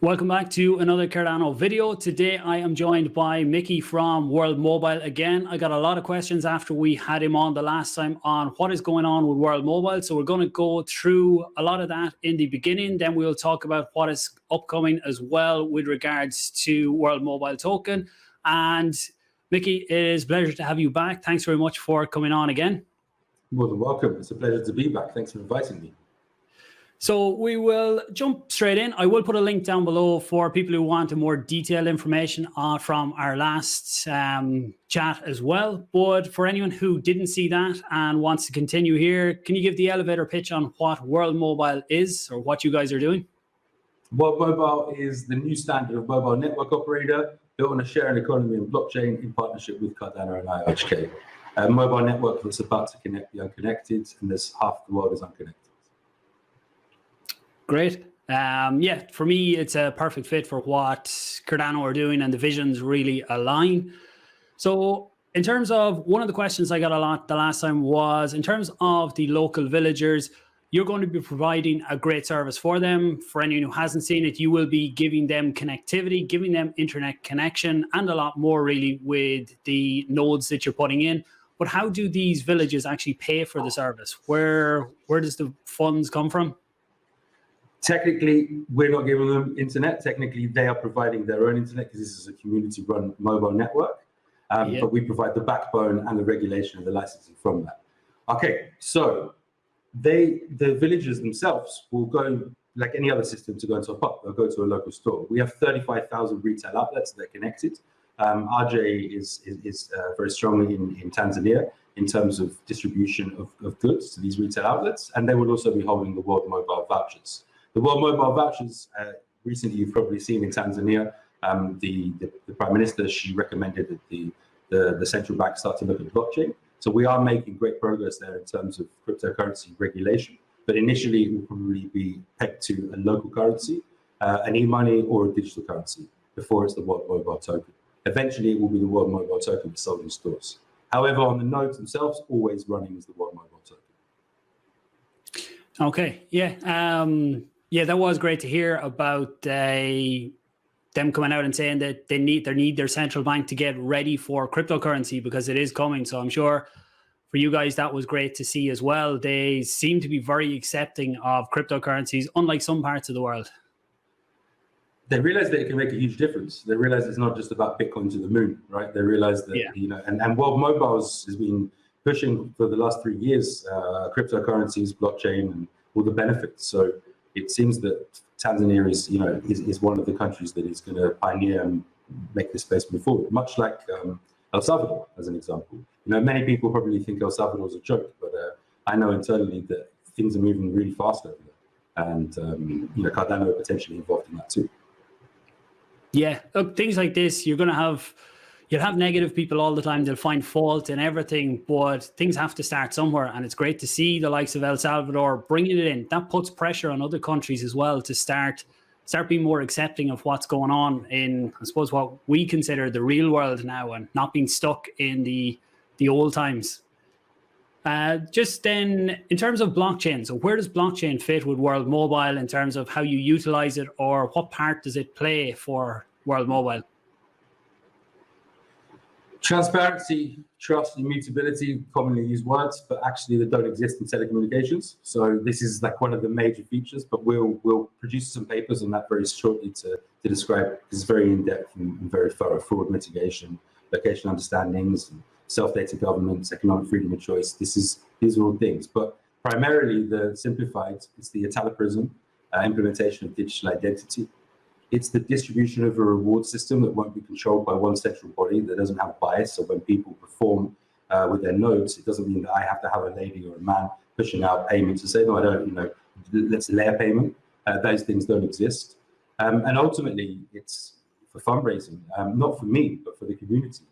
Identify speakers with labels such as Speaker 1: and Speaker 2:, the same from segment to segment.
Speaker 1: Welcome back to another Cardano video. Today I am joined by Mickey from World Mobile again. I got a lot of questions after we had him on the last time on what is going on with World Mobile. So we're going to go through a lot of that in the beginning. Then we'll talk about what is upcoming as well with regards to World Mobile token. And Mickey, it is a pleasure to have you back. Thanks very much for coming on again.
Speaker 2: More than welcome. It's a pleasure to be back. Thanks for inviting me.
Speaker 1: So we will jump straight in. I will put a link down below for people who want a more detailed information from our last chat as well. But for anyone who didn't see that and wants to continue here, can you give the elevator pitch on what World Mobile is or what you guys are doing?
Speaker 2: World Mobile is the new standard of mobile network operator built on a sharing economy and blockchain in partnership with Cardano and IOHK. A mobile network that's about to connect the unconnected, and there's half the world is unconnected.
Speaker 1: Great. Yeah, for me, it's a perfect fit for what Cardano are doing, and the visions really align. So in terms of one of the questions I got a lot the last time was in terms of the local villagers, you're going to be providing a great service for them. For anyone who hasn't seen it, you will be giving them connectivity, giving them internet connection, and a lot more really with the nodes that you're putting in. But how do these villages actually pay for the service? Where does the funds come from?
Speaker 2: Technically, we're not giving them internet. Technically, they are providing their own internet because this is a community-run mobile network. But we provide the backbone and the regulation and the licensing from that. Okay, so the villagers themselves will go, like any other system, to go and top up. They'll go to a local store. We have 35,000 retail outlets that are connected. RJ is very strongly in Tanzania in terms of distribution of goods to these retail outlets, and they will also be holding the World Mobile vouchers. The World Mobile vouchers, recently you've probably seen in Tanzania, the Prime Minister, she recommended that the central bank start to look at blockchain. So we are making great progress there in terms of cryptocurrency regulation, but initially it will probably be pegged to a local currency, an e-money or a digital currency before it's the World Mobile token. Eventually it will be the World Mobile token sold in stores. However, on the nodes themselves, always running as the World Mobile token.
Speaker 1: Okay, yeah. Yeah, that was great to hear about them coming out and saying that they need their central bank to get ready for cryptocurrency because it is coming. So I'm sure for you guys, that was great to see as well. They seem to be very accepting of cryptocurrencies, unlike some parts of the world.
Speaker 2: They realize that it can make a huge difference. They realize it's not just about Bitcoin to the moon, right? They realize that, and World Mobile has been pushing for the last 3 years, cryptocurrencies, blockchain, and all the benefits. So it seems that Tanzania is one of the countries that is going to pioneer and make this space move forward, much like El Salvador, as an example. Many people probably think El Salvador is a joke, but I know internally that things are moving really fast over there, and Cardano are potentially involved in that too.
Speaker 1: Yeah, look, things like this, you'll have negative people all the time. They'll find fault in everything, but things have to start somewhere. And it's great to see the likes of El Salvador bringing it in. That puts pressure on other countries as well to start being more accepting of what's going on in, I suppose, what we consider the real world now, and not being stuck in the old times. Just then, in terms of blockchain, so where does blockchain fit with World Mobile in terms of how you utilize it, or what part does it play for World Mobile?
Speaker 2: Transparency, trust, immutability, commonly used words, but actually they don't exist in telecommunications. So this is like one of the major features, but we'll produce some papers on that very shortly to describe, because it's very in-depth and very thorough. Fraud mitigation, location understandings, self-data governance, economic freedom of choice. These are all things, but primarily the simplified is the Italoprism implementation of digital identity. It's the distribution of a reward system that won't be controlled by one central body, that doesn't have bias. So when people perform with their nodes, it doesn't mean that I have to have a lady or a man pushing out payments to say, no, I don't, let's delay a payment. Those things don't exist. And ultimately, it's for fundraising, not for me, but for the community.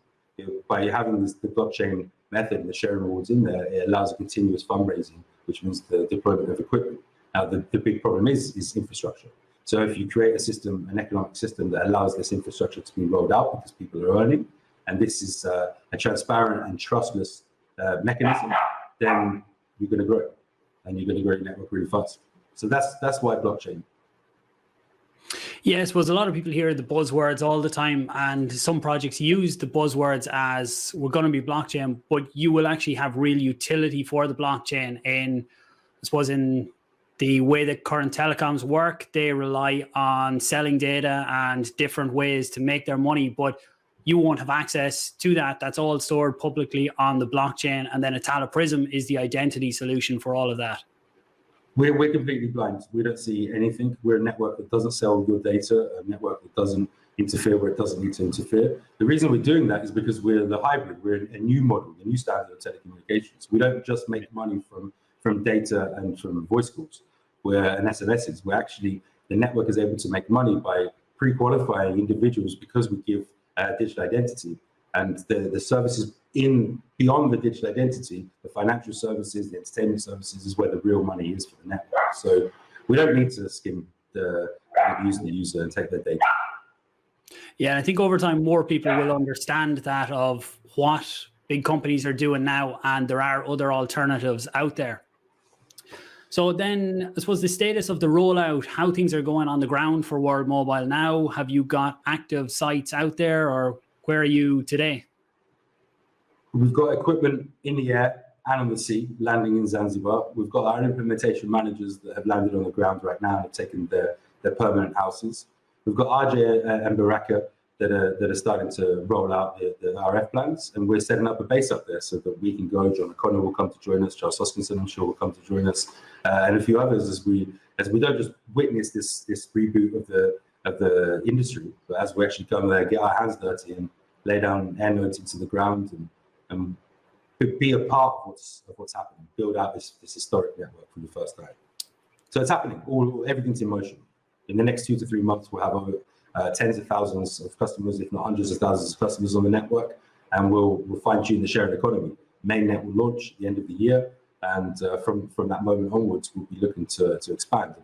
Speaker 2: By having the blockchain method and the sharing rewards in there, it allows a continuous fundraising, which means the deployment of equipment. Now, the big problem is infrastructure. So if you create a system, an economic system that allows this infrastructure to be rolled out because people are earning, and this is a transparent and trustless mechanism, then you're going to grow, and you're going to grow your network really fast. So that's why blockchain.
Speaker 1: Yeah, I suppose a lot of people hear the buzzwords all the time, and some projects use the buzzwords as we're going to be blockchain, but you will actually have real utility for the blockchain in, I suppose, in the way that current telecoms work. They rely on selling data and different ways to make their money, but you won't have access to that. That's all stored publicly on the blockchain, and then Atala Prism is the identity solution for all of that.
Speaker 2: We're completely blind. We don't see anything. We're a network that doesn't sell your data, a network that doesn't interfere where it doesn't need to interfere. The reason we're doing that is because we're the hybrid. We're a new model, a new standard of telecommunications. We don't just make money from data and from voice calls. And SMSs. We're actually, the network is able to make money by pre-qualifying individuals because we give digital identity. And the services beyond the digital identity, the financial services, the entertainment services is where the real money is for the network. So we don't need to skim the user and take their data.
Speaker 1: Yeah, and I think over time, more people will understand that of what big companies are doing now, and there are other alternatives out there. So then, I suppose the status of the rollout, how things are going on the ground for World Mobile now. Have you got active sites out there, or where are you today?
Speaker 2: We've got equipment in the air and on the sea, landing in Zanzibar. We've got our implementation managers that have landed on the ground right now and have taken their permanent houses. We've got RJ and Baraka that are starting to roll out the RF plans, and we're setting up a base up there so that we can go. John O'Connor will come to join us. Charles Hoskinson, I'm sure, will come to join us, and a few others as we don't just witness this reboot of the industry, but as we actually come there, get our hands dirty and lay down air nodes into the ground and be a part of what's happening, build out this historic network for the first time. So it's happening. Everything's in motion. In the next 2 to 3 months, we'll have over tens of thousands of customers, if not hundreds of thousands of customers on the network, and we'll fine-tune the shared economy. Mainnet will launch at the end of the year, and from that moment onwards, we'll be looking to expand.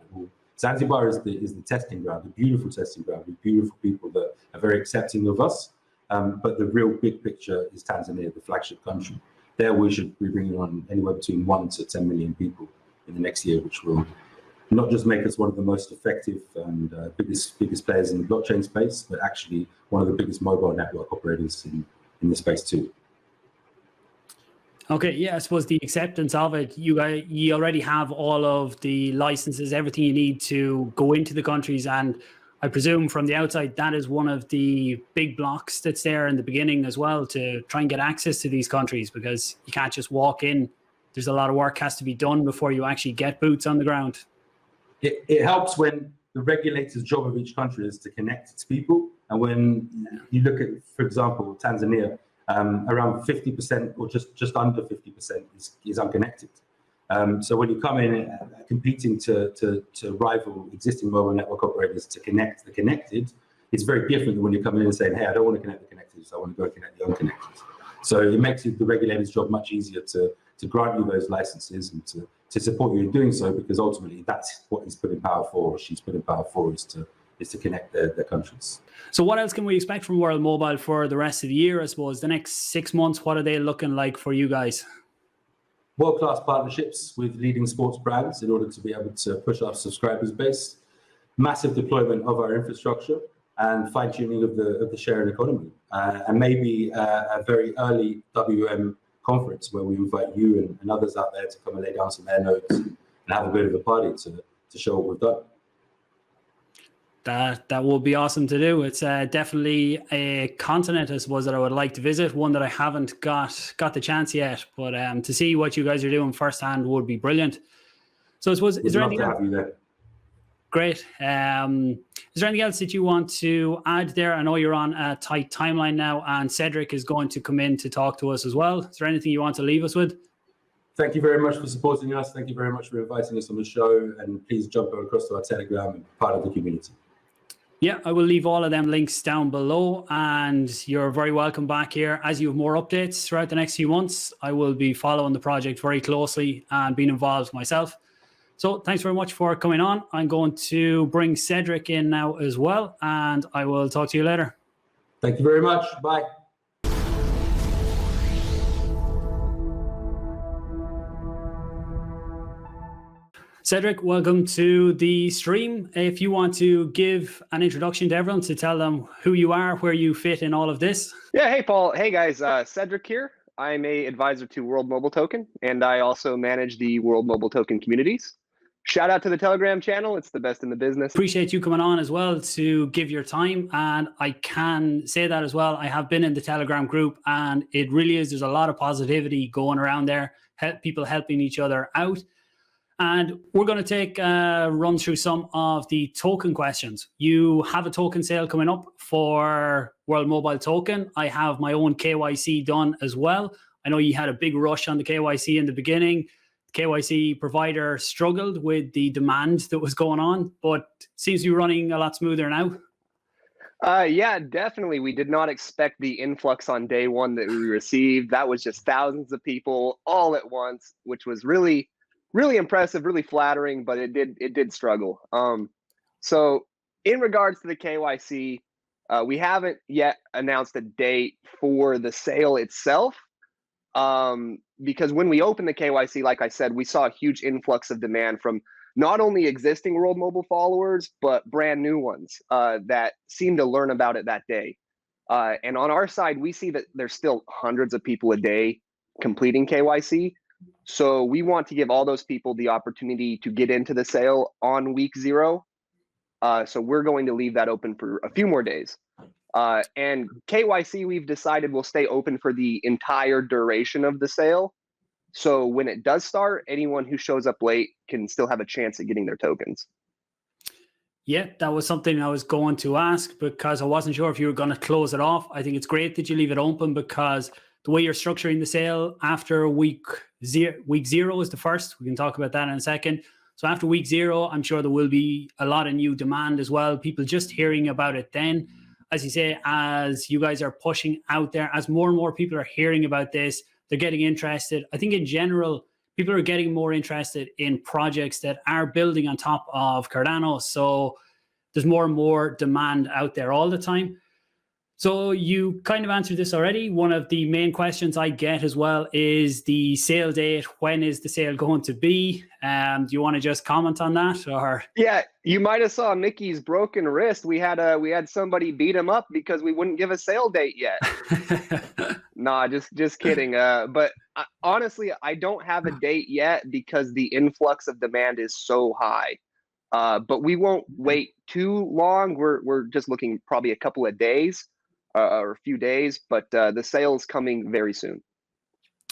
Speaker 2: Zanzibar is the testing ground, the beautiful testing ground, with beautiful people that are very accepting of us. But the real big picture is Tanzania, the flagship country. There we should be bringing on anywhere between 1 to 10 million people in the next year, which will not just make us one of the most effective and biggest players in the blockchain space, but actually one of the biggest mobile network operators in the space too.
Speaker 1: Okay, yeah, I suppose the acceptance of it, you already have all of the licenses, everything you need to go into the countries, and I presume from the outside that is one of the big blocks that's there in the beginning as well, to try and get access to these countries, because you can't just walk in. There's a lot of work has to be done before you actually get boots on the ground.
Speaker 2: It helps when the regulator's job of each country is to connect its people. And when you look at, for example, Tanzania, around 50% or just under 50% is unconnected. So when you come in competing to rival existing mobile network operators to connect the connected, it's very different than when you come in and saying, hey, I don't want to connect the connected, so I want to go connect the unconnected. So it makes the regulator's job much easier to grant you those licenses and to support you in doing so, because ultimately that's what he's put in power for, or she's put in power for, is to connect their countries.
Speaker 1: So what else can we expect from World Mobile for the rest of the year, I suppose? The next 6 months, what are they looking like for you guys?
Speaker 2: World-class partnerships with leading sports brands in order to be able to push our subscribers base, massive deployment of our infrastructure, and fine-tuning of the sharing economy, and maybe a very early WM conference where we invite you and others out there to come and lay down some air nodes and have a bit of a party to show what we've done.
Speaker 1: That will be awesome to do. It's definitely a continent, I suppose, that I would like to visit, one that I haven't got the chance yet, but to see what you guys are doing firsthand would be brilliant. So I suppose, is there anything else? Great. Is there anything else that you want to add there? I know you're on a tight timeline now, and Cedric is going to come in to talk to us as well. Is there anything you want to leave us with?
Speaker 2: Thank you very much for supporting us. Thank you very much for inviting us on the show, and please jump across to our Telegram and be part of the community.
Speaker 1: Yeah, I will leave all of them links down below, and you're very welcome back here. As you have more updates throughout the next few months, I will be following the project very closely and being involved myself. So thanks very much for coming on. I'm going to bring Cedric in now as well, and I will talk to you later.
Speaker 2: Thank you very much. Bye.
Speaker 1: Cedric, welcome to the stream. If you want to give an introduction to everyone to tell them who you are, where you fit in all of this.
Speaker 3: Yeah, hey, Paul. Hey, guys. Cedric here. I'm a advisor to World Mobile Token, and I also manage the World Mobile Token communities. Shout out to the Telegram channel. It's the best in the business.
Speaker 1: Appreciate you coming on as well to give your time. And I can say that as well. I have been in the Telegram group, and it really is. There's a lot of positivity going around there, people helping each other out. And we're going to take a run through some of the token questions. You have a token sale coming up for World Mobile Token. I have my own KYC done as well. I know you had a big rush on the KYC in the beginning. KYC provider struggled with the demand that was going on, but seems to be running a lot smoother now.
Speaker 3: Yeah, definitely. We did not expect the influx on day one that we received. That was just thousands of people all at once, which was really impressive, really flattering, but it did struggle. So in regards to the KYC, we haven't yet announced a date for the sale itself. Because when we opened the KYC, like I said, we saw a huge influx of demand from not only existing World Mobile followers, but brand new ones that seemed to learn about it that day. And on our side, we see that there's still hundreds of people a day completing KYC. So we want to give all those people the opportunity to get into the sale on week 0. So we're going to leave that open for a few more days. And KYC, we've decided will stay open for the entire duration of the sale. So when it does start, anyone who shows up late can still have a chance at getting their tokens.
Speaker 1: Yeah, that was something I was going to ask because I wasn't sure if you were going to close it off. I think it's great that you leave it open because the way you're structuring the sale after week 0 is the first. We can talk about that in a second. So after week 0, I'm sure there will be a lot of new demand as well. People just hearing about it then. As you say, as you guys are pushing out there, as more and more people are hearing about this, they're getting interested. I think in general, people are getting more interested in projects that are building on top of Cardano. So there's more and more demand out there all the time. So you kind of answered this already. One of the main questions I get as well is the sale date. When is the sale going to be? Do you want to just comment on that? Or
Speaker 3: yeah, you might have saw Mickey's broken wrist. We had somebody beat him up because we wouldn't give a sale date yet. Nah, just kidding. But honestly, I don't have a date yet because the influx of demand is so high. But we won't wait too long. We're just looking probably a couple of days. Or a few days, but the sale is coming very soon.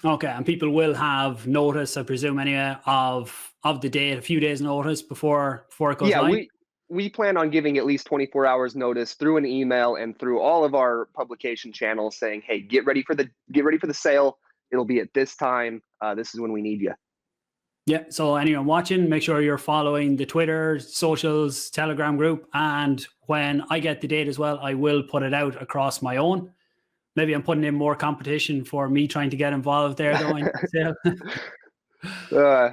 Speaker 1: Okay, and people will have notice, I presume, anyway, of the date, a few days notice before it goes live?
Speaker 3: Yeah, we plan on giving at least 24 hours notice through an email and through all of our publication channels saying, hey, get ready for the sale. It'll be at this time. This is when we need you.
Speaker 1: Yeah, so anyone watching, make sure you're following the Twitter, socials, Telegram group. And when I get the date as well, I will put it out across my own. Maybe I'm putting in more competition for me trying to get involved there, though.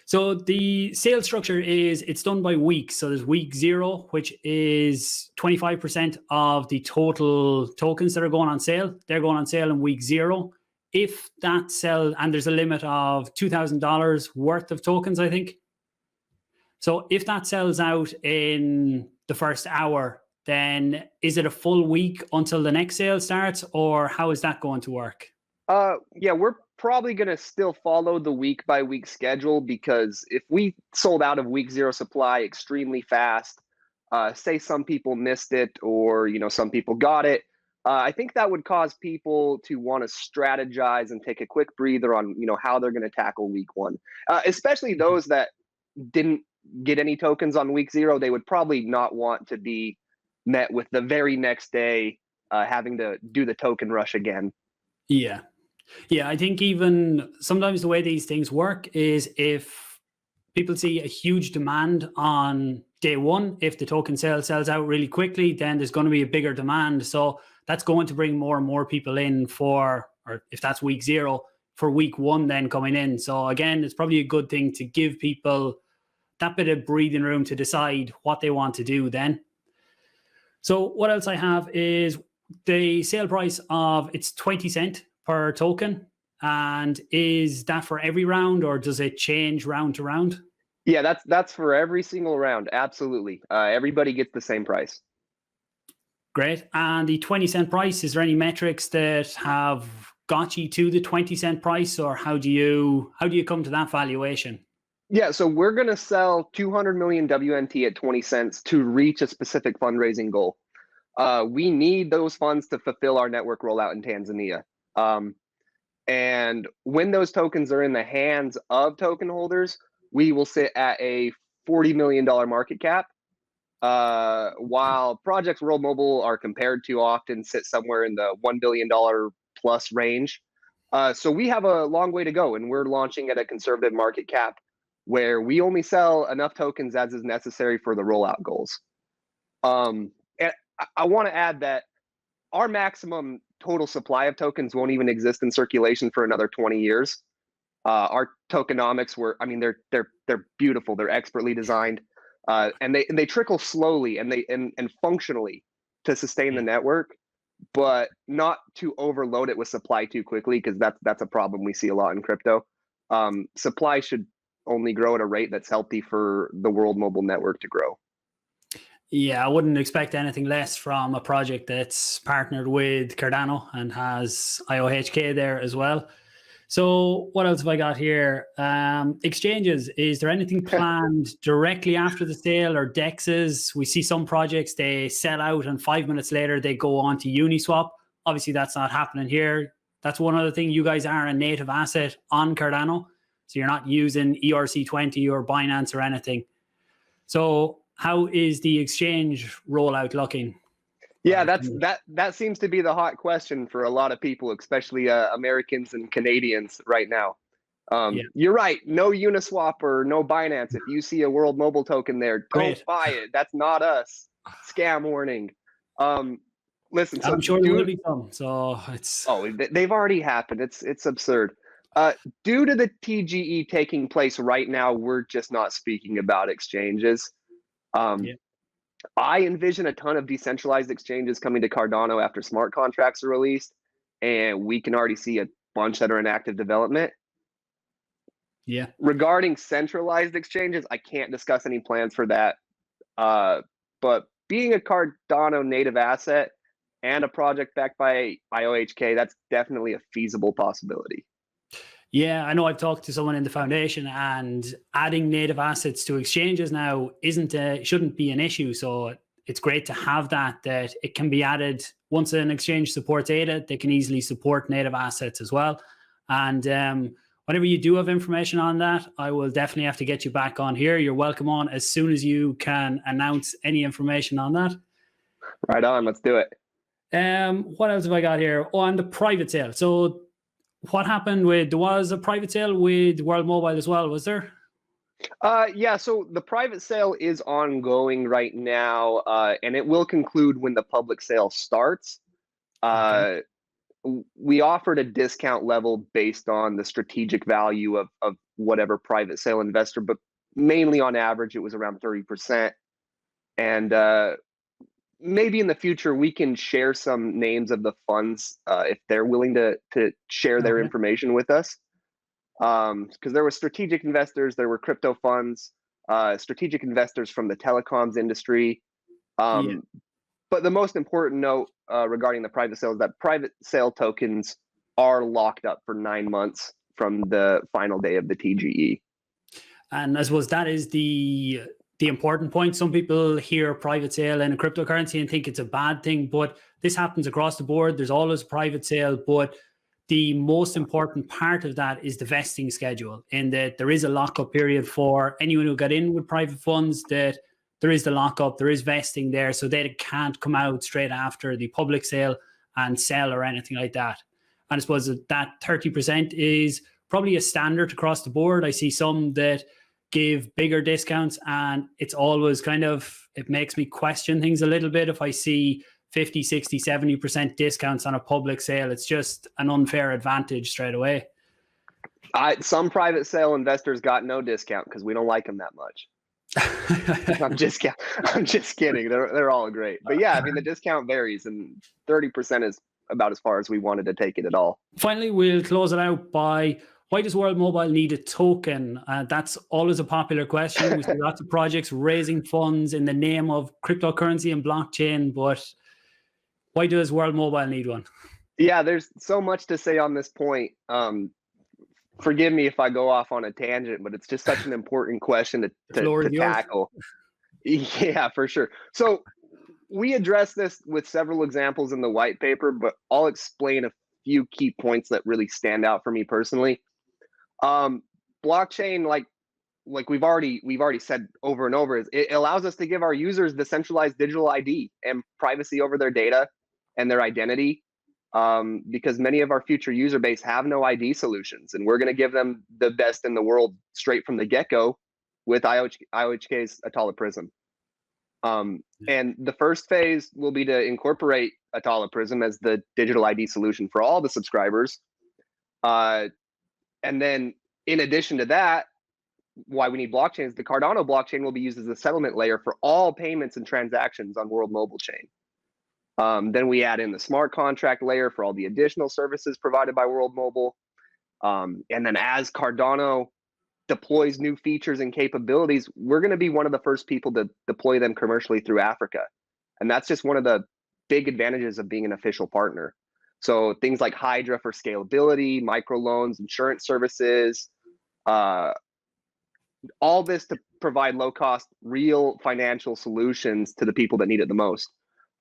Speaker 1: So the sales structure is, it's done by weeks. So there's week 0, which is 25% of the total tokens that are going on sale. They're going on sale in week 0. If that sells, and there's a limit of $2,000 worth of tokens, I think. So if that sells out in the first hour, then is it a full week until the next sale starts, or how is that going to work?
Speaker 3: Yeah, we're probably going to still follow the week by week schedule because if we sold out of week 0 supply extremely fast, say some people missed it or some people got it, I think that would cause people to want to strategize and take a quick breather on, how they're going to tackle week 1, especially those that didn't get any tokens on week 0. They would probably not want to be met with the very next day having to do the token rush again.
Speaker 1: Yeah. I think even sometimes the way these things work is if people see a huge demand on day 1, if the token sale sells out really quickly, then there's going to be a bigger demand. So that's going to bring more and more people in or if that's week 0, for week 1 then coming in. So again, it's probably a good thing to give people that bit of breathing room to decide what they want to do then. So what else I have is the sale price of, it's 20 cents per token. And is that for every round or does it change round to round?
Speaker 3: Yeah, that's for every single round. Absolutely. Everybody gets the same price.
Speaker 1: Great. And the 20 cent price, is there any metrics that have got you to the 20 cent price, or how do you come to that valuation?
Speaker 3: Yeah, so we're going to sell 200 million WNT at 20 cents to reach a specific fundraising goal. We need those funds to fulfill our network rollout in Tanzania. And when those tokens are in the hands of token holders, we will sit at a $40 million market cap. While projects World Mobile are compared to often sit somewhere in the $1 billion plus range. So we have a long way to go, and we're launching at a conservative market cap where we only sell enough tokens as is necessary for the rollout goals. And I want to add that our maximum total supply of tokens won't even exist in circulation for another 20 years. Our tokenomics they're beautiful. They're expertly designed, and they trickle slowly and functionally to sustain the network, but not to overload it with supply too quickly, because that's a problem we see a lot in crypto. Supply should only grow at a rate that's healthy for the World Mobile Network to grow.
Speaker 1: Yeah, I wouldn't expect anything less from a project that's partnered with Cardano and has IOHK there as well. So what else have I got here? Exchanges. Is there anything planned directly after the sale, or DEXs? We see some projects, they sell out and 5 minutes later they go on to Uniswap. Obviously, that's not happening here. That's one other thing. You guys are a native asset on Cardano, so you're not using ERC20 or Binance or anything. So how is the exchange rollout looking?
Speaker 3: Yeah, that seems to be the hot question for a lot of people, especially Americans and Canadians right now.
Speaker 1: Yeah.
Speaker 3: You're right. No Uniswap or no Binance. If you see a World Mobile token there, don't buy it. That's not us. Scam warning. Listen, so
Speaker 1: I'm sure there will be some. So it's
Speaker 3: they've already happened. It's absurd. Due to the TGE taking place right now, we're just not speaking about exchanges. I envision a ton of decentralized exchanges coming to Cardano after smart contracts are released, and we can already see a bunch that are in active development.
Speaker 1: Yeah.
Speaker 3: Regarding centralized exchanges, I can't discuss any plans for that. But being a Cardano native asset and a project backed by IOHK, that's definitely a feasible possibility.
Speaker 1: Yeah, I know I've talked to someone in the foundation, and adding native assets to exchanges now shouldn't be an issue. So it's great to have that it can be added. Once an exchange supports ADA, they can easily support native assets as well. And whenever you do have information on that, I will definitely have to get you back on here. You're welcome on as soon as you can announce any information on that.
Speaker 3: Right on, let's do it.
Speaker 1: What else have I got here? Oh, on the private sale. So what happened there was a private sale with World Mobile as well, was there?
Speaker 3: Yeah, so the private sale is ongoing right now, and it will conclude when the public sale starts. Okay. We offered a discount level based on the strategic value of whatever private sale investor, but mainly on average, it was around 30%. And maybe in the future we can share some names of the funds if they're willing to share their information with us, because there were strategic investors, there were crypto funds, strategic investors from the telecoms industry. But the most important note regarding the private sale is that private sale tokens are locked up for 9 months from the final day of the TGE.
Speaker 1: And I suppose that is the important point. Some people hear private sale in a cryptocurrency and think it's a bad thing, but this happens across the board. There's always a private sale, but the most important part of that is the vesting schedule, in that there is a lockup period for anyone who got in with private funds, that there is the lockup, there is vesting there, so they can't come out straight after the public sale and sell or anything like that. And I suppose that 30% is probably a standard across the board. I see some that give bigger discounts, and it's always it makes me question things a little bit. If I see 50, 60, 70% discounts on a public sale, it's just an unfair advantage straight away.
Speaker 3: Some private sale investors got no discount because we don't like them that much. I'm just kidding. They're all great. But yeah, I mean, the discount varies, and 30% is about as far as we wanted to take it at all.
Speaker 1: Finally, we'll close it out by, why does World Mobile need a token? That's always a popular question. We see lots of projects raising funds in the name of cryptocurrency and blockchain, but why does World Mobile need one?
Speaker 3: Yeah, there's so much to say on this point. Forgive me if I go off on a tangent, but it's just such an important question to tackle. Yeah, for sure. So we address this with several examples in the white paper, but I'll explain a few key points that really stand out for me personally. Blockchain, like we've already said over and over, is it allows us to give our users the centralized digital ID and privacy over their data and their identity, because many of our future user base have no ID solutions, and we're going to give them the best in the world straight from the get-go with IOHK's Atala Prism. And the first phase will be to incorporate Atala Prism as the digital ID solution for all the subscribers. And then in addition to that, why we need blockchains, the Cardano blockchain will be used as a settlement layer for all payments and transactions on World Mobile Chain. Then we add in the smart contract layer for all the additional services provided by World Mobile. And then as Cardano deploys new features and capabilities, we're going to be one of the first people to deploy them commercially through Africa. And that's just one of the big advantages of being an official partner. So things like Hydra for scalability, microloans, insurance services, all this to provide low-cost, real financial solutions to the people that need it the most.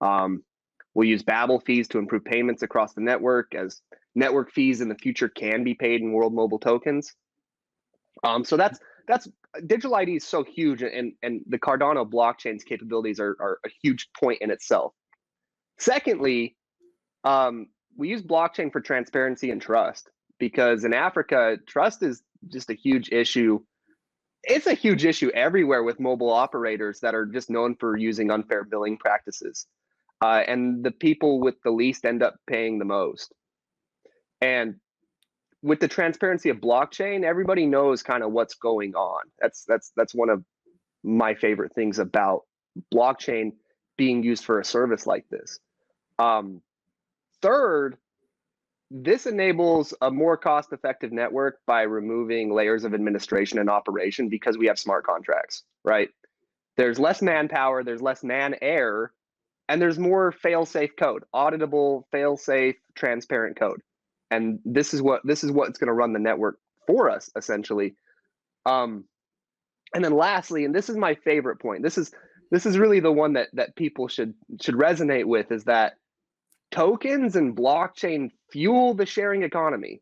Speaker 3: We'll use Babel fees to improve payments across the network, as network fees in the future can be paid in World Mobile tokens. So that's digital ID is so huge, and the Cardano blockchain's capabilities are a huge point in itself. Secondly, we use blockchain for transparency and trust, because in Africa, trust is just a huge issue. It's a huge issue everywhere with mobile operators that are just known for using unfair billing practices. And the people with the least end up paying the most. And with the transparency of blockchain, everybody knows kind of what's going on. That's one of my favorite things about blockchain being used for a service like this. Third, this enables a more cost-effective network by removing layers of administration and operation, because we have smart contracts, right? There's less manpower, there's less man-error, and there's more fail-safe code, auditable, fail-safe, transparent code. And this is what's going to run the network for us, essentially. And then lastly, and this is my favorite point, this is really the one that people should resonate with, is that tokens and blockchain fuel the sharing economy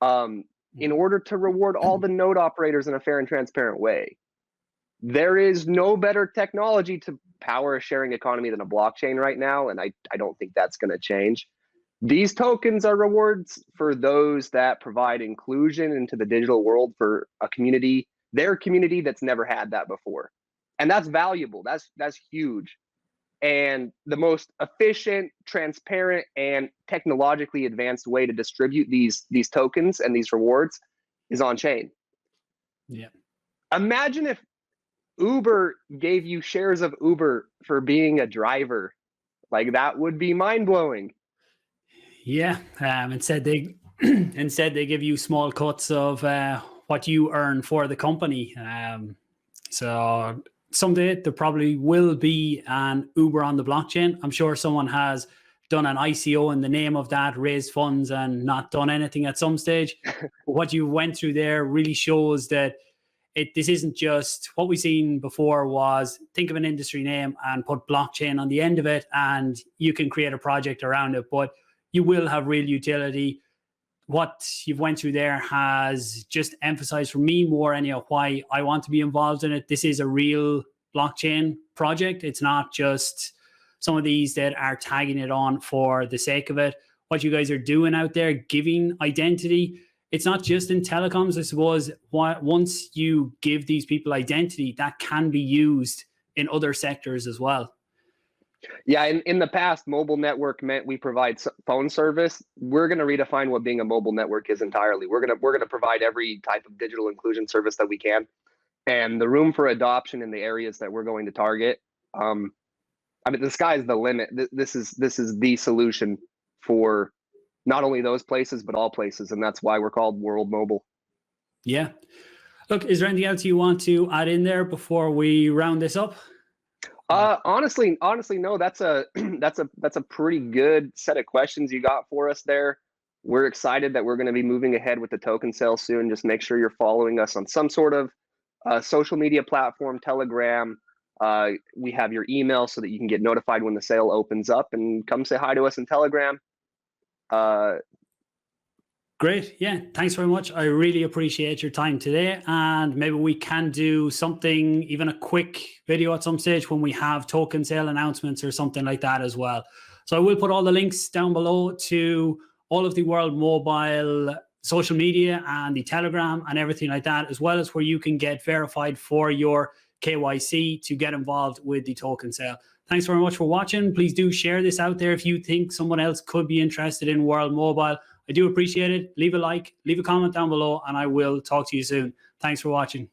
Speaker 3: in order to reward all the node operators in a fair and transparent way. There is no better technology to power a sharing economy than a blockchain right now, and I don't think that's going to change. These tokens are rewards for those that provide inclusion into the digital world for a community, their community that's never had that before. And that's valuable. That's huge. And the most efficient, transparent, and technologically advanced way to distribute these tokens and these rewards is on chain.
Speaker 1: Yeah.
Speaker 3: Imagine if Uber gave you shares of Uber for being a driver. Like, that would be mind-blowing.
Speaker 1: Yeah. Instead they give you small cuts of what you earn for the company. So someday there probably will be an Uber on the blockchain. I'm sure someone has done an ICO in the name of that, raised funds, and not done anything at some stage. What you went through there really shows that this isn't just what we've seen before was think of an industry name and put blockchain on the end of it, and you can create a project around it, but you will have real utility. What you've went through there has just emphasized for me more anyhow why I want to be involved in it. This is a real blockchain project. It's not just some of these that are tagging it on for the sake of it. What you guys are doing out there, giving identity, it's not just in telecoms. I suppose once you give these people identity, that can be used in other sectors as well.
Speaker 3: Yeah, in the past, mobile network meant we provide phone service. We're going to redefine what being a mobile network is entirely. We're going to provide every type of digital inclusion service that we can, and the room for adoption in the areas that we're going to target. I mean, the sky's the limit. This is the solution for not only those places, but all places. And that's why we're called World Mobile.
Speaker 1: Yeah. Look, is there anything else you want to add in there before we round this up?
Speaker 3: Honestly, no. That's a that's a pretty good set of questions you got for us there. We're excited that we're going to be moving ahead with the token sale soon. Just make sure you're following us on some sort of social media platform, Telegram. We have your email so that you can get notified when the sale opens up, and come say hi to us in Telegram.
Speaker 1: Great. Yeah. Thanks very much. I really appreciate your time today. And maybe we can do something, even a quick video at some stage when we have token sale announcements or something like that as well. So I will put all the links down below to all of the World Mobile social media and the Telegram and everything like that, as well as where you can get verified for your KYC to get involved with the token sale. Thanks very much for watching. Please do share this out there if you think someone else could be interested in World Mobile. I do appreciate it. Leave a like, leave a comment down below, and I will talk to you soon. Thanks for watching.